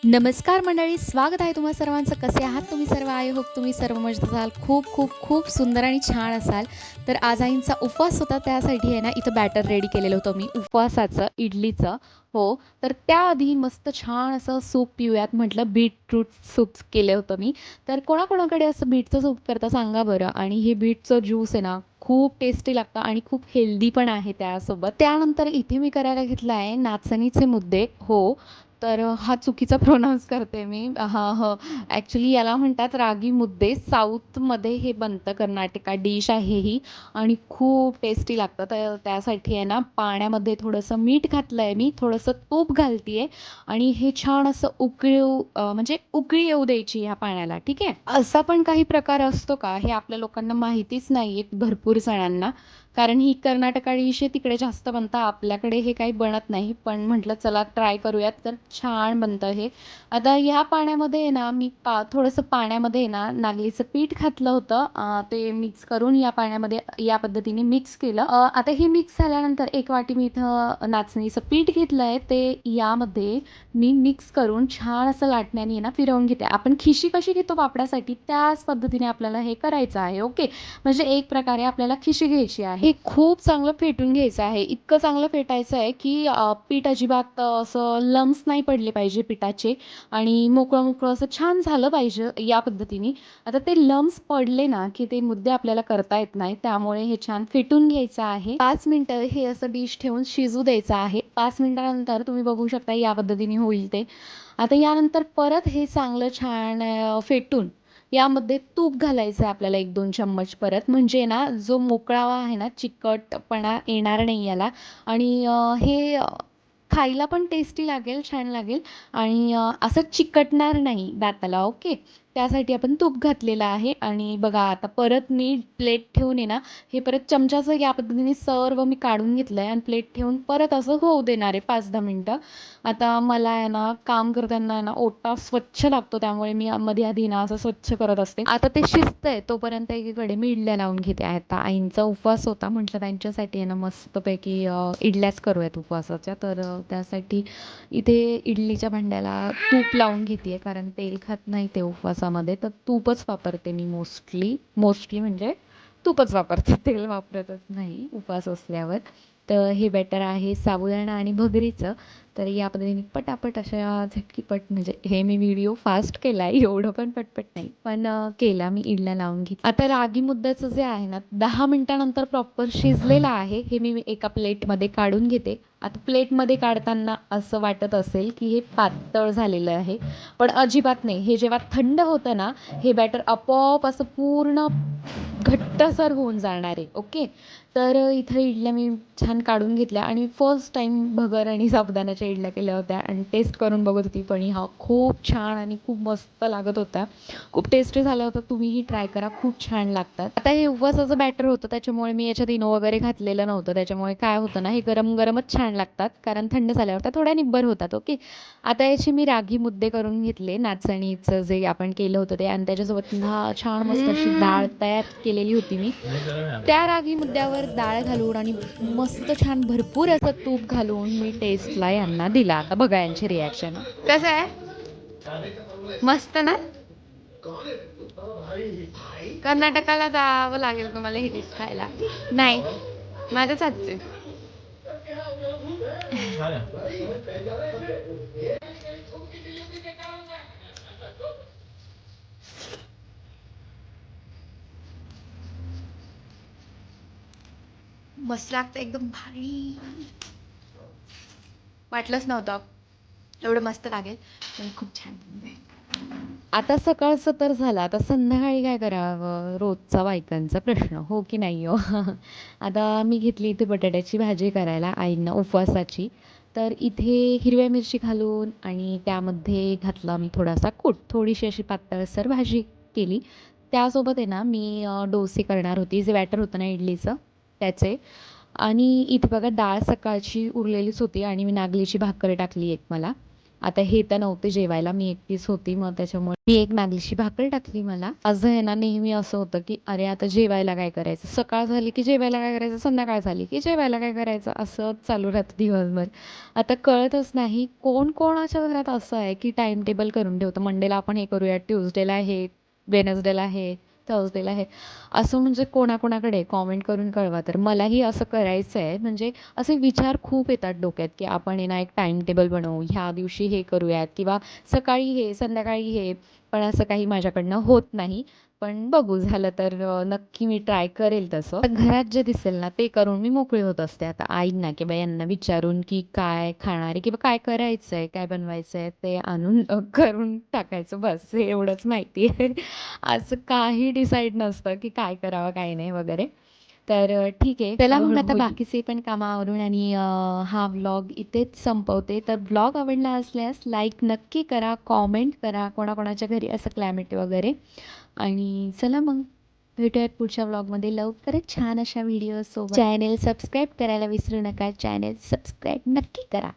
नमस्कार मंडळी, स्वागत आहे तुम्हा सर्वांचं. कसे आहात तुम्ही सर्व? आय होप तुम्ही सर्व मजेत असाल. खूप खूप खूप सुंदर आणि छान असाल. तर आज आईंचा उपवास होता, त्यासाठी आहे ना इथं बॅटर रेडी केलेलं होतं मी उपवासाचं, इडलीचं. हो, तर त्याआधी मस्त छान असं सूप पिऊयात म्हटलं. बीटरूट सूप केलं होतं मी. तर कोणाकोणाकडे असं बीटचं सूप करता सांगा बरं. आणि हे बीटचं ज्यूस आहे ना खूप टेस्टी लागतं आणि खूप हेल्दी पण आहे त्यासोबत. त्यानंतर इथे मी करायला घेतला आहे नाचणीचे मुद्दे. हो, तर हा चुकीचा प्रोनाऊन्स करते मी. हां, हो. ॲक्चुअली याला म्हणतात रागी मुद्दे. साऊथमध्ये हे बनतं, कर्नाटका डिश आहे ही आणि खूप टेस्टी लागतं. तर त्यासाठी आहे ना पाण्यामध्ये थोडंसं मीठ घातलं आहे मी, थोडंसं तूप घालते आहे आणि हे छान असं म्हणजे उकळी येऊ द्यायची ह्या पाण्याला, ठीक आहे. असा पण काही प्रकार असतो का, हे आपल्या लोकांना माहितीच नाही आहे भरपूर जणांना. कारण ही कर्नाटका डिश आहे, तिकडे जास्त बनतं, आपल्याकडे हे काही बनत नाही. पण म्हटलं चला ट्राय करूयात, तर छान बनतं हे. आता ह्या पाण्यामध्ये आहे ना मी थोडंसं पाण्यामध्ये आहे ना नागलीचं पीठ घातलं होतं. ते मिक्स करून या पाण्यामध्ये या पद्धतीने मिक्स केलं. आता हे मिक्स झाल्यानंतर 1 वाटी मी इथं नाचणीचं पीठ घेतलं आहे, ते यामध्ये मी मिक्स करून छान असं लाटण्याने आहे ना फिरवून घेते. आपण खिशी कशी घेतो पापडासाठी, त्याच पद्धतीने आपल्याला हे करायचं आहे. ओके. म्हणजे एक प्रकारे आपल्याला खिशी घ्यायची आहे. हे खूप चांगलं फेटून घ्यायचं आहे. इतकं चांगलं फेटायचं आहे, की पीठ अजिबात असं लम्स नाही पडले पाहिजे पिठाचे आणि मोकळं-मोकळं असं छान झालं पाहिजे या पद्धतीने. आता ते लम्स पडले ना, की ते मुद्दे आपल्याला करता येत नाही. त्यामुळे हे छान फेटून घ्यायचं आहे. 5 मिनिटं हे असं डिश ठेवून शिजू द्यायचं आहे. 5 मिनिटानंतर तुम्ही बघू शकता या पद्धतीने होईल ते. आता यानंतर परत हे चांगलं छान फेटून यामध्ये तूप घालायचं आहे आपल्याला 1-2 चम्मच परत. म्हणजे ना जो मोकळावा आहे ना, चिकटपणा येणार नाही याला आणि हे खायला पण टेस्टी लागेल, छान लागेल आणि असं चिकटणार नाही दाताला. ओके. त्यासाठी आपण तूप घातलेलं आहे आणि बघा आता परत मी प्लेट ठेवून आहे ना, हे परत चमच्याचं या पद्धतीने सर्व मी काढून घेतलं आहे आणि प्लेट ठेवून परत असं होऊ देणार आहे 5-10 मिनिटं. आता मला आहे ना काम करताना आहे ना ओटा स्वच्छ लागतो, त्यामुळे मी मध्ये आधी ना असं स्वच्छ करत असते. आता ते शिजतंय तोपर्यंत एकीकडे मी इडल्या लावून घेते. आता आईंचा उपवास होता, म्हटलं त्यांच्यासाठी आहे ना मस्तपैकी इडल्याच करूयात उपवासाच्या. तर त्यासाठी इथे इडलीच्या भांड्याला तूप लावून घेते आहे, कारण तेल खात नाही ते उपवासामध्ये. तर तूपच वापरते मी मोस्टली. मोस्टली म्हणजे तूपच वापरते, तेल वापरतच नाही उपवास असल्यावर. तर हे बॅटर आहे साबुदाणा आणि भगरीचं. तर या पद्धतीने पटापट अशा झटकीपट, म्हणजे हे मी व्हिडिओ फास्ट केला आहे, एवढं पण पटपट नाही, पण केला मी इडल्या लावून घेतली. आता रागी मुद्द्याचं जे आहे ना 10 मिनिटानंतर प्रॉपर शिजलेलं आहे. हे मी एका प्लेटमध्ये काढून घेते. आता प्लेटमध्ये काढताना असं वाटत असेल की हे पातळ झालेलं आहे, पण अजिबात नाही. हे जेव्हा थंड होतं ना, हे बॅटर आपोआप असं पूर्ण घट्टसर होऊन जाणार आहे. ओके. तर इथं इडल्या मी छान काढून घेतल्या आणि फर्स्ट टाईम भगर आणि साबुदाण्याच्या इडल्या केल्या होत्या आणि टेस्ट करून बघत होती. पण हा खूप छान आणि खूप मस्त लागत होता. खूप टेस्टी झालं होतं. तुम्हीही ट्राय करा, खूप छान लागतात. आता हे उपवासाचं बॅटर होतं, त्याच्यामुळे मी याच्यात इनो वगैरे घातलेलं नव्हतं. त्याच्यामुळे काय होतं ना, हे गरम गरमच छान लागतात, कारण थंड झाल्यावर त्या थोड्या निब्बर होतात. ओके. आता याचे मी रागी मुद्दे करून घेतले, नाचणीचं जे आपण केलं होतं ते, आणि त्याच्यासोबत छान मस्त अशी डाळ तयार केलेली होती मी. त्या रागी मुद्द्यावर डाळ घालून आणि मस्त छान भरपूर असं तूप घालून मी टेस्टला यांना दिला. आता बघा यांची रिॲक्शन कसं आहे. मस्त ना. कर्नाटकाला जावं लागेल तुम्हाला ही डिश खायला. नाही, माझ्याच हातचे. मस्त लागतं, एकदम भारी. वाटलंच नव्हतं एवढं मस्त लागेल, पण खूप छान. आता सकाळचं तर झालं, आता संध्याकाळी काय करावं? रोजचा बायकांचा प्रश्न, हो की नाही हो? आता मी घेतली इथे बटाट्याची भाजी करायला आईंना उपवासाची. तर इथे हिरव्या मिरची घालून आणि त्यामध्ये घातला मी थोडासा कूट, थोडीशी अशी पातळसर भाजी केली. त्यासोबत आहे ना मी डोसे करणार होती, जे बॅटर होतं ना इडलीचं त्याचे. आणि इथे बघा डाळ सकाळची उरलेलीच होती आणि मी नागलीची भाकर टाकली एक मला. आता हे तर नव्हते जेवायला, मी एकटीच होती. मग त्याच्यामुळे मी एक नागलीची भाकर टाकली मला. असं आहे ना, नेहमी असं होतं, की अरे आता जेवायला काय करायचं? सकाळ झाली की जेवायला काय करायचं? संध्याकाळ झाली की जेवायला काय करायचं? असंच चालू राहतं दिवसभर. आता कळतच नाही कोण कोणाच्या घरात असं आहे, की टाईम टेबल करून ठेवतं. मंडेला आपण हे करूया, ट्यूसडेला हे, वेडनेसडेला हे, थर्सडेला हे. असं म्हणजे कोणाकोणाकडे कॉमेंट करून कळवा. तर मलाही असं करायचं आहे. म्हणजे असे विचार खूप येतात डोक्यात, की आपण आहे ना एक टाईम टेबल बनवू, ह्या दिवशी हे करूयात किंवा सकाळी हे, संध्याकाळी हे. पण असं काही माझ्याकडनं होत नाही. पण बघू झालं तर नक्की मी ट्राय करेल तसं. तर घरात जे दिसेल ना ते करून मी मोकळी होत असते. आता आईंना किंवा यांना विचारून, की काय खाणार आहे किंवा काय करायचं आहे, काय बनवायचं आहे ते आणून करून टाकायचं बस हे एवढंच माहिती आहे. असं काही डिसाईड नसतं, की काय करावं काय नाही वगैरे. तर ठीक आहे. चला मग आता बाकीचे पण कामं आवरून आणि हा व्लॉग इथेच संपवते. तर व्लॉग आवडला असल्यास लाईक नक्की करा, कॉमेंट करा, कोणाकोणाच्या घरी असं क्लायमेट वगैरे. आणि चला मग भेटूयात पुढच्या व्लॉगमध्ये लवकरच छान अशा व्हिडिओसोबत. चॅनेल सबस्क्राईब करायला विसरू नका. चॅनेल सबस्क्राईब नक्की करा.